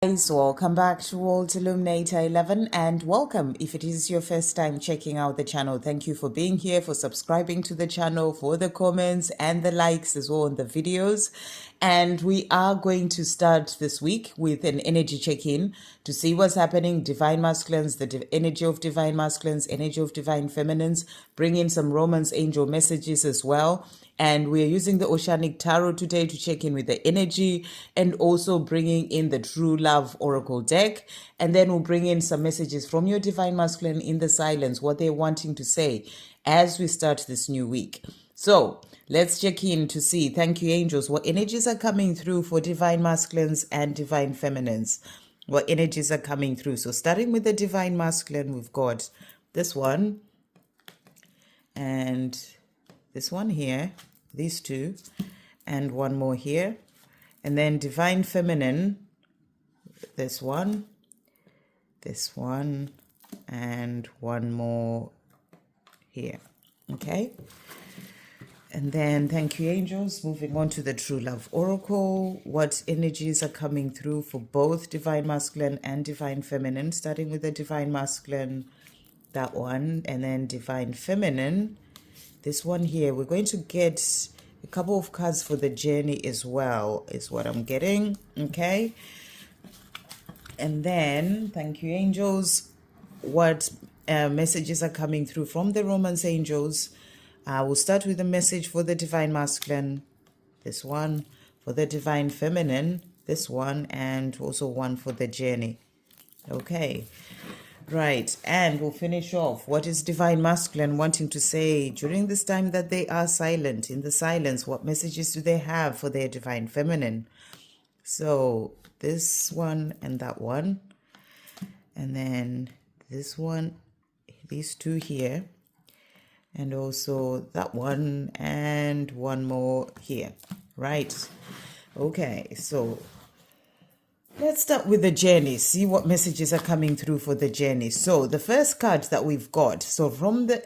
Guys, welcome back to Illuminator11 and welcome if it is your first time checking out the channel. Thank you for being here, for subscribing to the channel, for the comments and the likes as well on the videos. And we are going to start this week with an energy check-in to see what's happening. Divine masculines, the energy of divine masculines, energy of divine feminines, bring in some romance angel messages as well. And we're using the Oceanic Tarot today to check in with the energy and also bringing in the True Love Oracle deck. And then we'll bring in some messages from your Divine Masculine in the silence, what they're wanting to say as we start this new week. So let's check in to see, thank you angels, what energies are coming through for Divine Masculines and Divine Feminines. What energies are coming through. So starting with the Divine Masculine, we've got this one and this one here, these two, and one more here. And then Divine Feminine, this one, and one more here. Okay. And then thank you angels, moving on to the True Love Oracle. What energies are coming through for both Divine Masculine and Divine Feminine, starting with the Divine Masculine, that one, and then Divine Feminine, this one here. We're going to get a couple of cards for the journey as well, is what I'm getting. Okay. And then, thank you, angels. What messages are coming through from the romance angels? We'll start with a message for the Divine Masculine, this one, for the Divine Feminine, this one, and also one for the journey. Okay. Right, and we'll finish off. What is Divine Masculine wanting to say during this time that they are silent? In the silence, what messages do they have for their Divine Feminine? So this one and that one. And then this one, these two here. And also that one and one more here. Right. Okay, so let's start with the journey, see what messages are coming through for the journey. So the first card that we've got, so from the,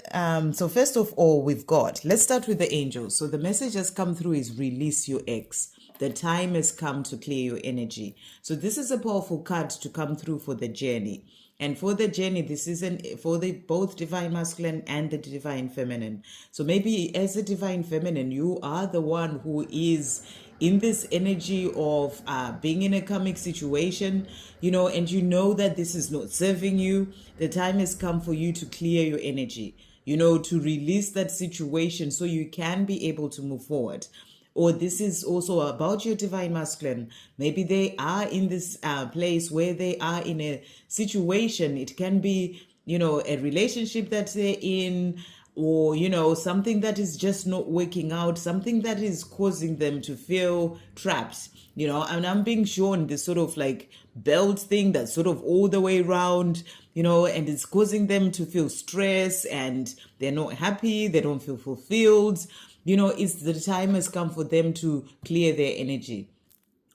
so first of all, we've got, let's start with the angels. So the message has come through is release your ex. The time has come to clear your energy. So this is a powerful card to come through for the journey. And for the journey, this isn't for the both Divine Masculine and the Divine Feminine. So maybe as a Divine Feminine, you are the one who is in this energy of being in a karmic situation, and you know that this is not serving you. The time has come for you to clear your energy, to release that situation so you can be able to move forward. Or this is also about your Divine Masculine. Maybe they are in this place where they are in a situation. It can be, a relationship that they're in, or, something that is just not working out, something that is causing them to feel trapped, and I'm being shown this sort of like belt thing that's sort of all the way around, and it's causing them to feel stress and they're not happy, they don't feel fulfilled. It's the time has come for them to clear their energy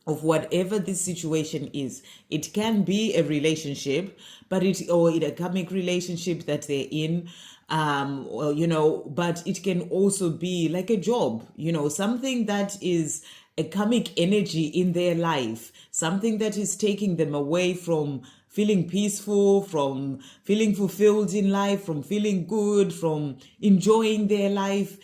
of whatever this situation is. It can be a relationship, but or a karmic relationship that they're in, but it can also be like a job, something that is a karmic energy in their life, something that is taking them away from feeling peaceful, from feeling fulfilled in life, from feeling good, from enjoying their life,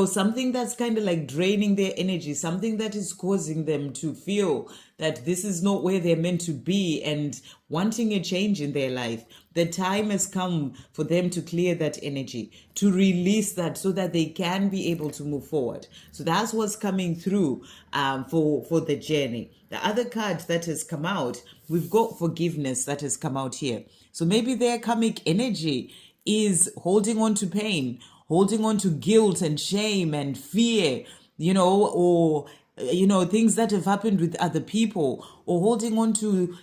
something that's kind of like draining their energy, something that is causing them to feel that this is not where they're meant to be and wanting a change in their life. The time has come for them to clear that energy, to release that so that they can be able to move forward. So that's what's coming through for the journey. The other card that has come out, we've got forgiveness that has come out here. So maybe their karmic energy is holding on to pain, holding on to guilt and shame and fear, or things that have happened with other people, or holding on to,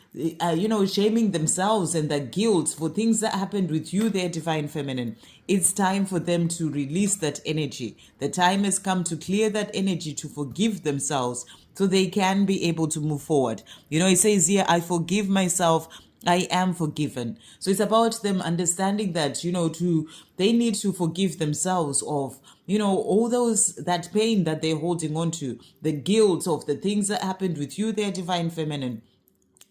shaming themselves and the guilt for things that happened with you, their Divine Feminine. It's time for them to release that energy. The time has come to clear that energy, to forgive themselves so they can be able to move forward. It says here, I forgive myself, I am forgiven. So it's about them understanding that, they need to forgive themselves of, all that pain that they're holding on to, the guilt of the things that happened with you, their Divine Feminine.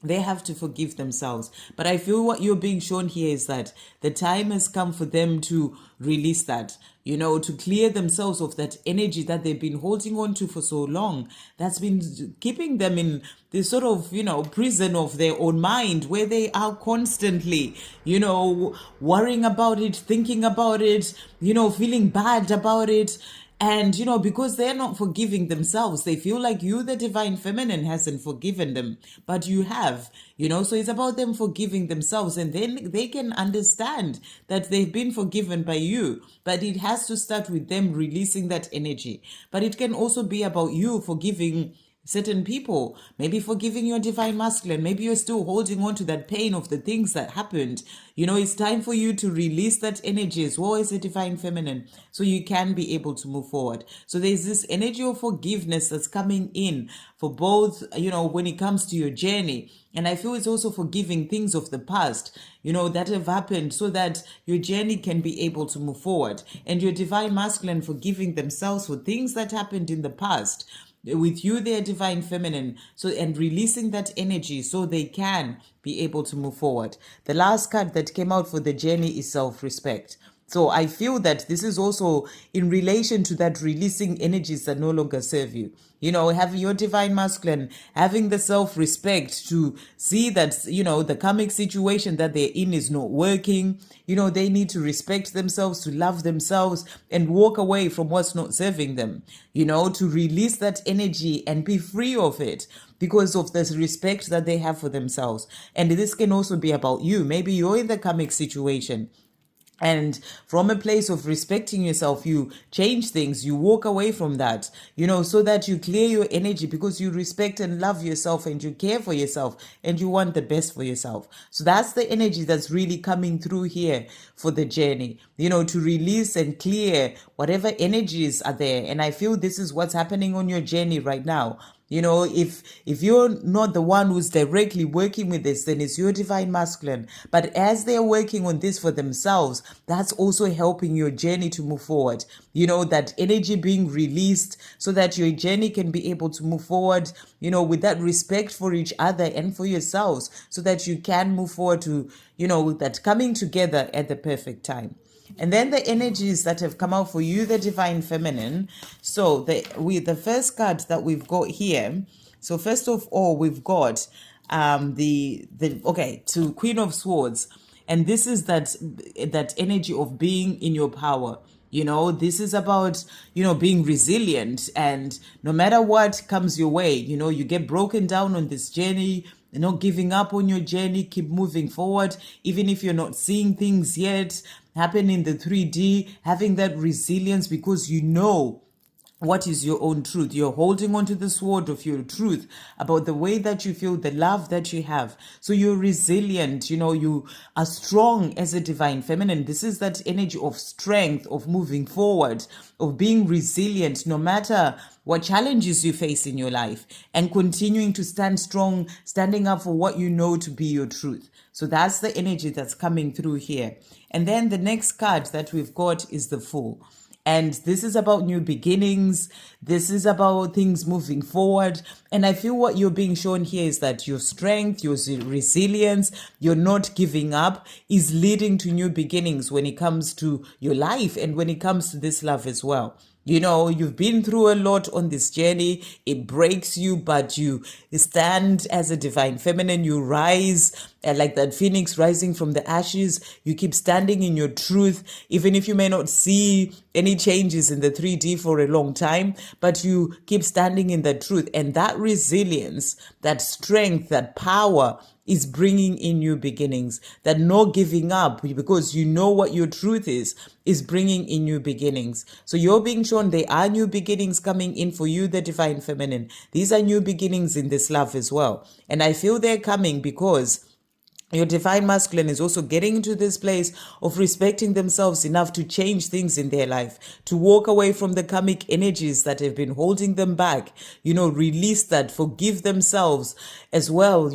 They have to forgive themselves. But I feel what you're being shown here is that the time has come for them to release that, to clear themselves of that energy that they've been holding on to for so long, that's been keeping them in this sort of, prison of their own mind, where they are constantly, worrying about it, thinking about it, feeling bad about it. And, because they're not forgiving themselves, they feel like you, the divine feminine, hasn't forgiven them, but you have, so it's about them forgiving themselves, and then they can understand that they've been forgiven by you, but it has to start with them releasing that energy. But it can also be about you forgiving certain people, maybe forgiving your divine masculine. Maybe you're still holding on to that pain of the things that happened. It's time for you to release that energy as well as the divine feminine, so you can be able to move forward. So there's this energy of forgiveness that's coming in for both, when it comes to your journey. And I feel it's also forgiving things of the past, that have happened, so that your journey can be able to move forward. And your divine masculine forgiving themselves for things that happened in the past with you, their divine feminine, and releasing that energy so they can be able to move forward. The last card that came out for the journey is self-respect. So I feel that this is also in relation to that releasing energies that no longer serve you. Having your divine masculine, having the self-respect to see that, the karmic situation that they're in is not working. They need to respect themselves, to love themselves, and walk away from what's not serving them, to release that energy and be free of it because of this respect that they have for themselves. And this can also be about you. Maybe you're in the karmic situation, and from a place of respecting yourself, you change things, you walk away from that, so that you clear your energy because you respect and love yourself, and you care for yourself, and you want the best for yourself. So that's the energy that's really coming through here for the journey, to release and clear whatever energies are there. And I feel this is what's happening on your journey right now. If you're not the one who's directly working with this, then it's your divine masculine. But as they're working on this for themselves, that's also helping your journey to move forward. That energy being released so that your journey can be able to move forward, with that respect for each other and for yourselves, so that you can move forward to, that coming together at the perfect time. And then the energies that have come out for you, the divine feminine. So the first card that we've got here. So first of all, we've got to Queen of Swords, and this is that energy of being in your power. This is about, being resilient, and no matter what comes your way, you get broken down on this journey. Not giving up on your journey, keep moving forward, even if you're not seeing things yet happen in the 3D, having that resilience because what is your own truth. You're holding on to the sword of your truth about the way that you feel, the love that you have. So you're resilient, you are strong as a divine feminine. This is that energy of strength, of moving forward, of being resilient no matter what challenges you face in your life, and continuing to stand strong, standing up for what you know to be your truth. So that's the energy that's coming through here. And then the next card that we've got is the Fool. And this is about new beginnings. This is about things moving forward. And I feel what you're being shown here is that your strength, your resilience, your not giving up is leading to new beginnings when it comes to your life and when it comes to this love as well. You've been through a lot on this journey. It breaks you, but you stand as a divine feminine. You rise like that phoenix rising from the ashes. You keep standing in your truth, even if you may not see any changes in the 3D for a long time, but you keep standing in the truth. And that resilience, that strength, that power is bringing in new beginnings. That no giving up, because you know what your truth is bringing in new beginnings. So you're being shown there are new beginnings coming in for you, the divine feminine. These are new beginnings in this love as well. And I feel they're coming because your divine masculine is also getting into this place of respecting themselves enough to change things in their life, to walk away from the karmic energies that have been holding them back, release that, forgive themselves as well,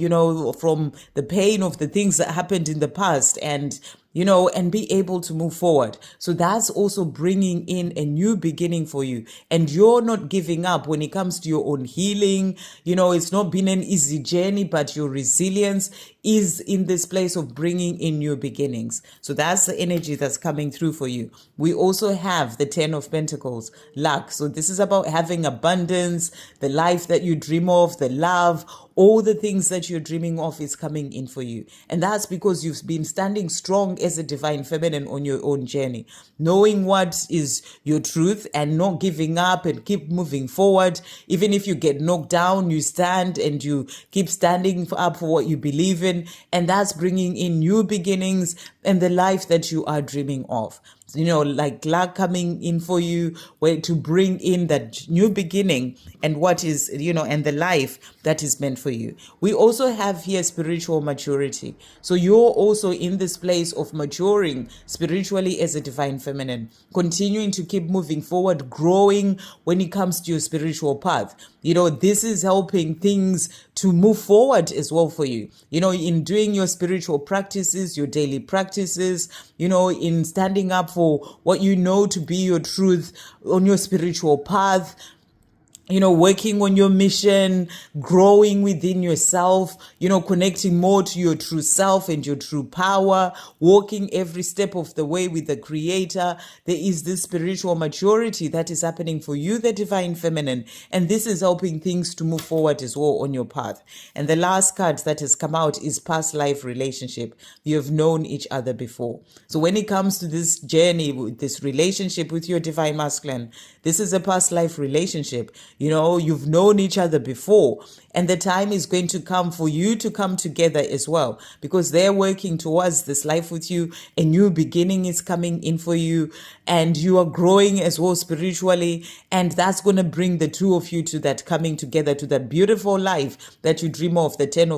from the pain of the things that happened in the past, and and be able to move forward. So that's also bringing in a new beginning for you. And you're not giving up when it comes to your own healing. It's not been an easy journey, but your resilience is in this place of bringing in new beginnings. So that's the energy that's coming through for you. We also have the 10 of Pentacles, luck. So this is about having abundance, the life that you dream of, the love, all the things that you're dreaming of is coming in for you. And that's because you've been standing strong as a divine feminine on your own journey, knowing what is your truth and not giving up and keep moving forward. Even if you get knocked down, you stand and you keep standing up for what you believe in. And that's bringing in new beginnings and the life that you are dreaming of. Like luck coming in for you, where to bring in that new beginning and what is, and the life that is meant for you. We also have here spiritual maturity. So you're also in this place of maturing spiritually as a divine feminine, continuing to keep moving forward, growing when it comes to your spiritual path. This is helping things to move forward as well for you, in doing your spiritual practices, your daily practices, in standing up for what you know to be your truth on your spiritual path, working on your mission, growing within yourself, connecting more to your true self and your true power, walking every step of the way with the Creator. There is this spiritual maturity that is happening for you, the divine feminine, and this is helping things to move forward as well on your path. And the last card that has come out is past life relationship. You have known each other before. So when it comes to this journey, with this relationship with your divine masculine, this is a past life relationship. You've known each other before, and the time is going to come for you to come together as well, because they're working towards this life with you. A new beginning is coming in for you, and you are growing as well spiritually, and that's going to bring the two of you to that coming together, to that beautiful life that you dream of, the 10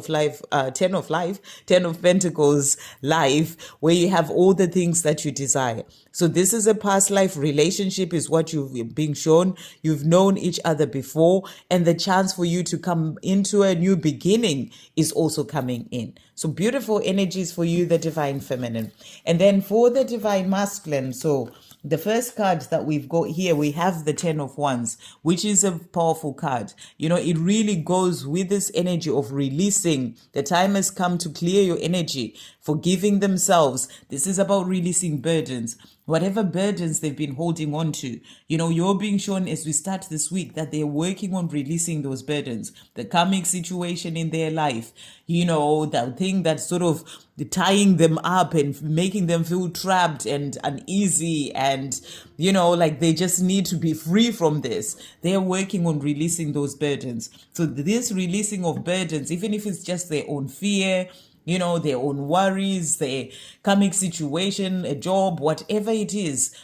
of Pentacles life, where you have all the things that you desire. So this is a past life relationship is what you've been shown. You've known each other before, and the chance for you to come into a new beginning is also coming in. So beautiful energies for you, the divine feminine. And then for the divine masculine, so the first card that we've got here, we have the 10 of Wands, which is a powerful card. It really goes with this energy of releasing. The time has come to clear your energy, forgiving themselves. This is about releasing burdens. Whatever burdens they've been holding on to, you're being shown as we start this week that they're working on releasing those burdens, the karmic situation in their life, that thing that's sort of tying them up and making them feel trapped and uneasy and, like they just need to be free from this. They're working on releasing those burdens. So this releasing of burdens, even if it's just their own fear, their own worries, their karmic situation, a job, whatever it is,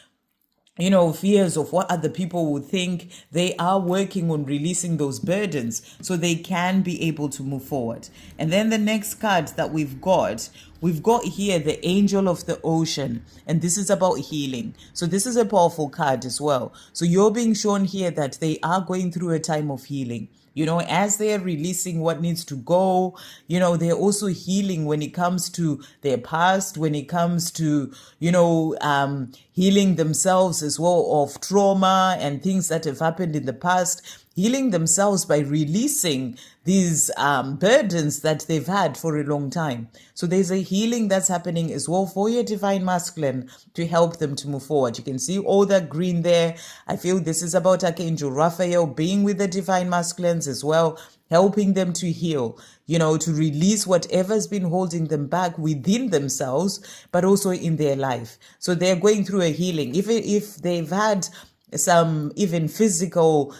fears of what other people would think, they are working on releasing those burdens so they can be able to move forward. And then the next card that we've got here the Angel of the Ocean, and this is about healing. So this is a powerful card as well. So you're being shown here that they are going through a time of healing. As they're releasing what needs to go, they're also healing when it comes to their past, when it comes to, healing themselves as well of trauma and things that have happened in the past, healing themselves by releasing these burdens that they've had for a long time. So there's a healing that's happening as well for your divine masculine to help them to move forward. You can see all that green there. I feel this is about Archangel Raphael being with the divine masculines as well, helping them to heal, to release whatever's been holding them back within themselves, but also in their life. So they're going through a healing. Even if they've had some even physical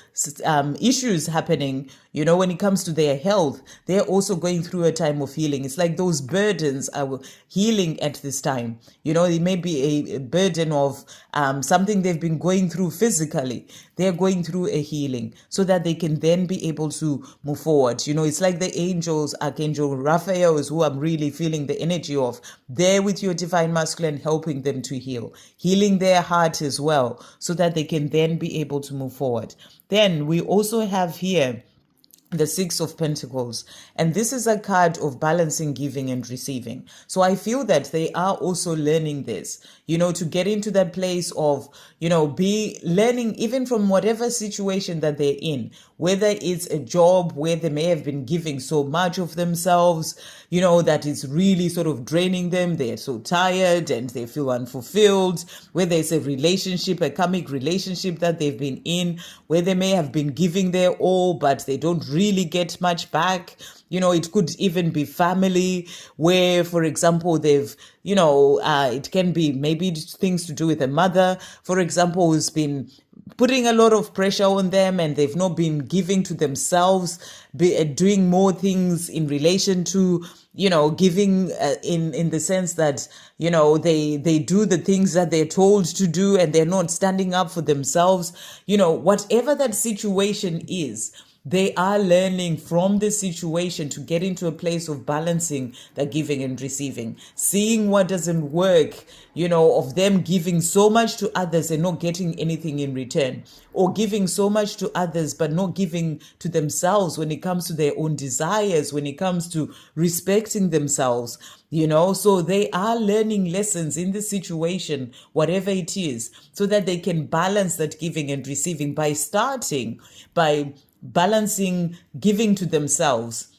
issues happening, when it comes to their health, they're also going through a time of healing. It's like those burdens are healing at this time. It may be a burden of something they've been going through physically. They're going through a healing so that they can then be able to move forward. It's like the angels, Archangel Raphael is who I'm really feeling the energy of. They're with your divine masculine, helping them to heal, healing their heart as well, so that they can then be able to move forward. Then we also have here the Six of Pentacles. And this is a card of balancing giving and receiving. So I feel that they are also learning this, to get into that place of, be learning even from whatever situation that they're in, whether it's a job where they may have been giving so much of themselves, that it's really sort of draining them. They're so tired and they feel unfulfilled. Whether it's a relationship, a karmic relationship that they've been in, where they may have been giving their all, but they don't really get much back. It could even be family where, for example, they've, it can be maybe things to do with a mother, for example, who's been putting a lot of pressure on them and they've not been giving to themselves, doing more things in relation to, giving in the sense that, they do the things that they're told to do and they're not standing up for themselves. Whatever that situation is, they are learning from the situation to get into a place of balancing the giving and receiving, seeing what doesn't work, of them giving so much to others and not getting anything in return, or giving so much to others but not giving to themselves when it comes to their own desires, when it comes to respecting themselves. So they are learning lessons in the situation, whatever it is, so that they can balance that giving and receiving by starting by balancing giving to themselves.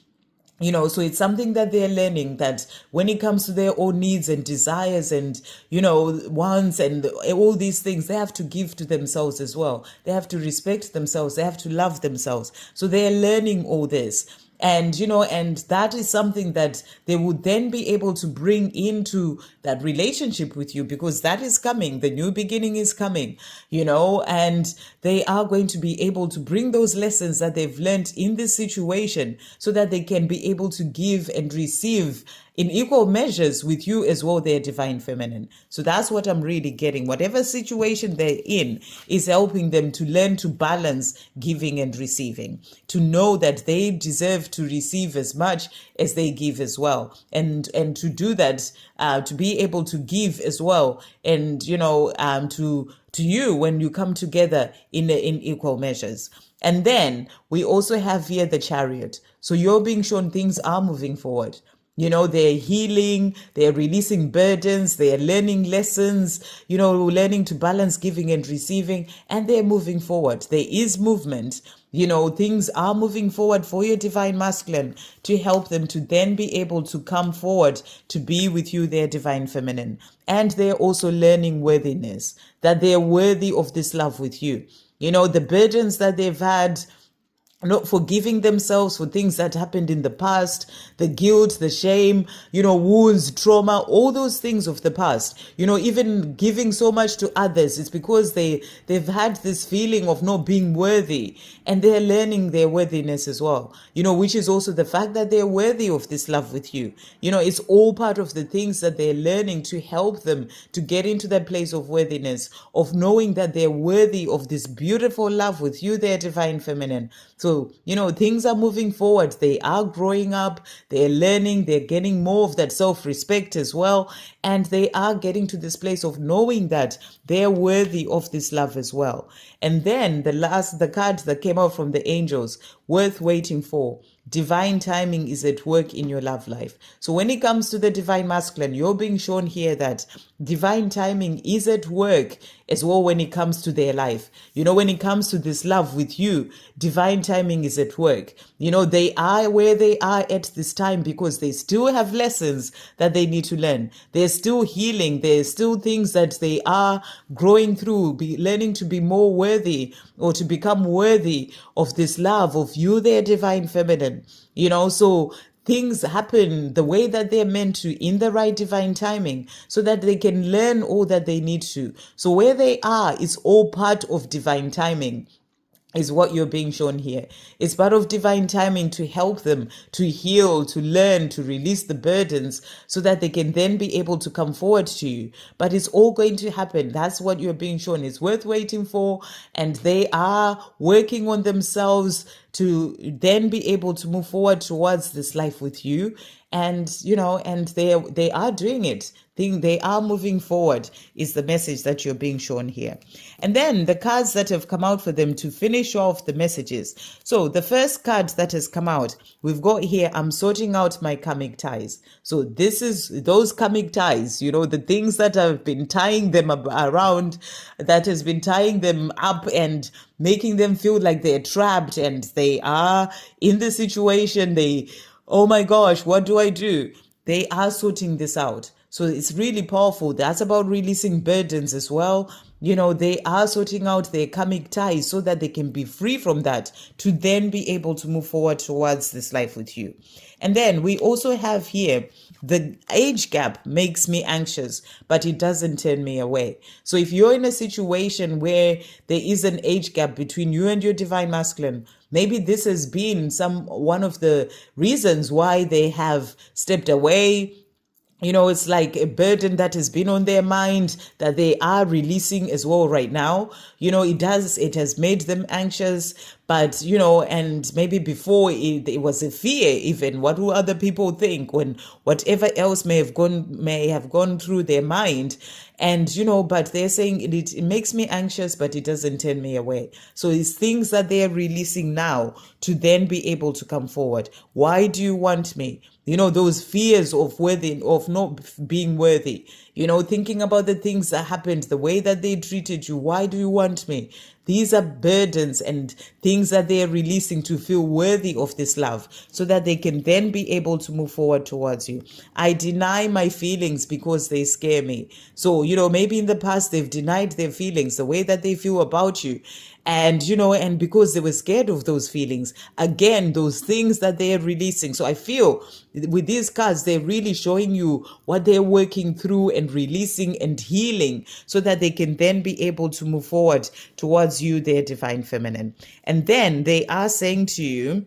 So it's something that they're learning, that when it comes to their own needs and desires and, wants and all these things, they have to give to themselves as well. They have to respect themselves. They have to love themselves. So they're learning all this. And, and that is something that they would then be able to bring into that relationship with you, because that is coming. The new beginning is coming, and they are going to be able to bring those lessons that they've learned in this situation so that they can be able to give and receive in equal measures with you as well, their divine feminine. So that's what I'm really getting. Whatever situation they're in is helping them to learn to balance giving and receiving, to know that they deserve to receive as much as they give as well. And to do that, to be able to give as well. And, to you when you come together in equal measures. And then we also have here the Chariot. So you're being shown things are moving forward. They're healing, they're releasing burdens, they're learning lessons, learning to balance giving and receiving, and they're moving forward. There is movement. Things are moving forward for your divine masculine to help them to then be able to come forward to be with you, their divine feminine. And they're also learning worthiness, that they're worthy of this love with you. The burdens that they've had, not forgiving themselves for things that happened in the past, the guilt, the shame, wounds, trauma, all those things of the past, even giving so much to others. It's because they've had this feeling of not being worthy, and they're learning their worthiness as well, which is also the fact that they're worthy of this love with you. It's all part of the things that they're learning to help them to get into that place of worthiness, of knowing that they're worthy of this beautiful love with you, their divine feminine. So, things are moving forward. They are growing up, they're learning, they're getting more of that self-respect as well. And they are getting to this place of knowing that they're worthy of this love as well. And then the card that came out from the angels, worth waiting for. Divine timing is at work in your love life. So when it comes to the divine masculine, you're being shown here that divine timing is at work as well when it comes to their life. When it comes to this love with you, divine timing is at work. They are where they are at this time because they still have lessons that they need to learn. They're still healing. There's still things that they are growing through, learning to be more worthy or to become worthy of this love of you, their divine feminine. So things happen the way that they're meant to in the right divine timing so that they can learn all that they need to. So where they are is all part of divine timing, is what you're being shown here. It's part of divine timing to help them to heal, to learn, to release the burdens so that they can then be able to come forward to you. But it's all going to happen. That's what you're being shown. It's worth waiting for. And they are working on themselves to then be able to move forward towards this life with you. and and they are doing it. They are moving forward is the message that you're being shown here. And then the cards that have come out for them to finish off the messages. So the first card that has come out, we've got here, I'm sorting out my karmic ties. So this is those karmic ties, the things that have been tying them around, that has been tying them up and making them feel like they're trapped and they are in the situation. Oh my gosh, what do I do? They are sorting this out. So it's really powerful. That's about releasing burdens as well. They are sorting out their karmic ties so that they can be free from that to then be able to move forward towards this life with you. And then we also have here, the age gap makes me anxious, but it doesn't turn me away. So if you're in a situation where there is an age gap between you and your divine masculine, maybe this has been one of the reasons why they have stepped away. It's like a burden that has been on their mind that they are releasing as well right now. It has made them anxious, but, and maybe before it was a fear even. What will other people think when whatever else may have gone through their mind? And, but they're saying it makes me anxious, but it doesn't turn me away. So it's things that they're releasing now to then be able to come forward. Why do you want me? Those fears of not being worthy, thinking about the things that happened, the way that they treated you. Why do you want me? These are burdens and things that they are releasing to feel worthy of this love so that they can then be able to move forward towards you. I deny my feelings because they scare me. So, maybe in the past they've denied their feelings, the way that they feel about you. And, and because they were scared of those feelings, again, those things that they are releasing. So I feel with these cards, they're really showing you what they're working through and releasing and healing so that they can then be able to move forward towards you, their divine feminine. And then they are saying to you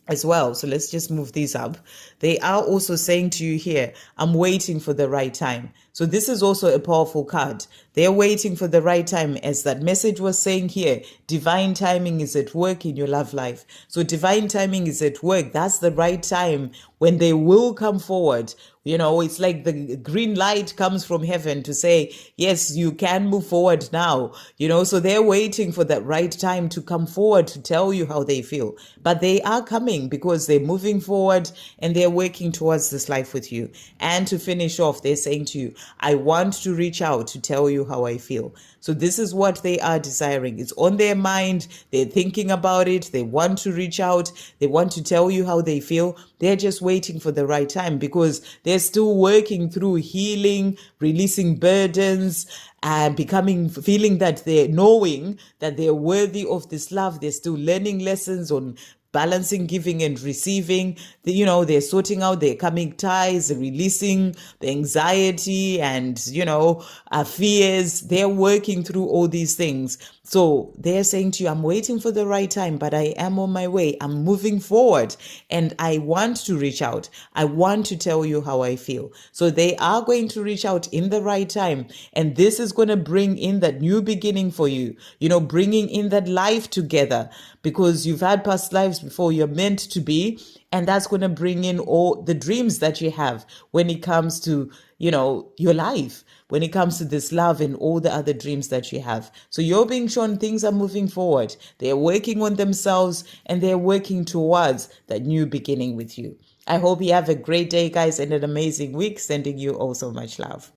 as well, so let's just move these up. They are also saying to you here, I'm waiting for the right time. So this is also a powerful card. They're waiting for the right time, as that message was saying here. Divine timing is at work in your love life. So divine timing is at work. That's the right time when they will come forward. It's like the green light comes from heaven to say, yes, you can move forward now. So they're waiting for that right time to come forward to tell you how they feel. But they are coming because they're moving forward and they're working towards this life with you. And to finish off, they're saying to you, I want to reach out to tell you how I feel. So this is what they are desiring. It's on their mind. They're thinking about it. They want to reach out. They want to tell you how they feel. They're just waiting for the right time because they're still working through healing, releasing burdens, and feeling that knowing that they're worthy of this love. They're still learning lessons on balancing giving and receiving. They're sorting out their karmic ties, releasing the anxiety and, fears. They're working through all these things. So they're saying to you, I'm waiting for the right time, but I am on my way. I'm moving forward and I want to reach out. I want to tell you how I feel. So they are going to reach out in the right time. And this is going to bring in that new beginning for you, bringing in that life together, because you've had past lives before. You're meant to be. And that's going to bring in all the dreams that you have when it comes to, your life, when it comes to this love and all the other dreams that you have. So you're being shown things are moving forward. They're working on themselves and they're working towards that new beginning with you. I hope you have a great day, guys, and an amazing week. Sending you all so much love.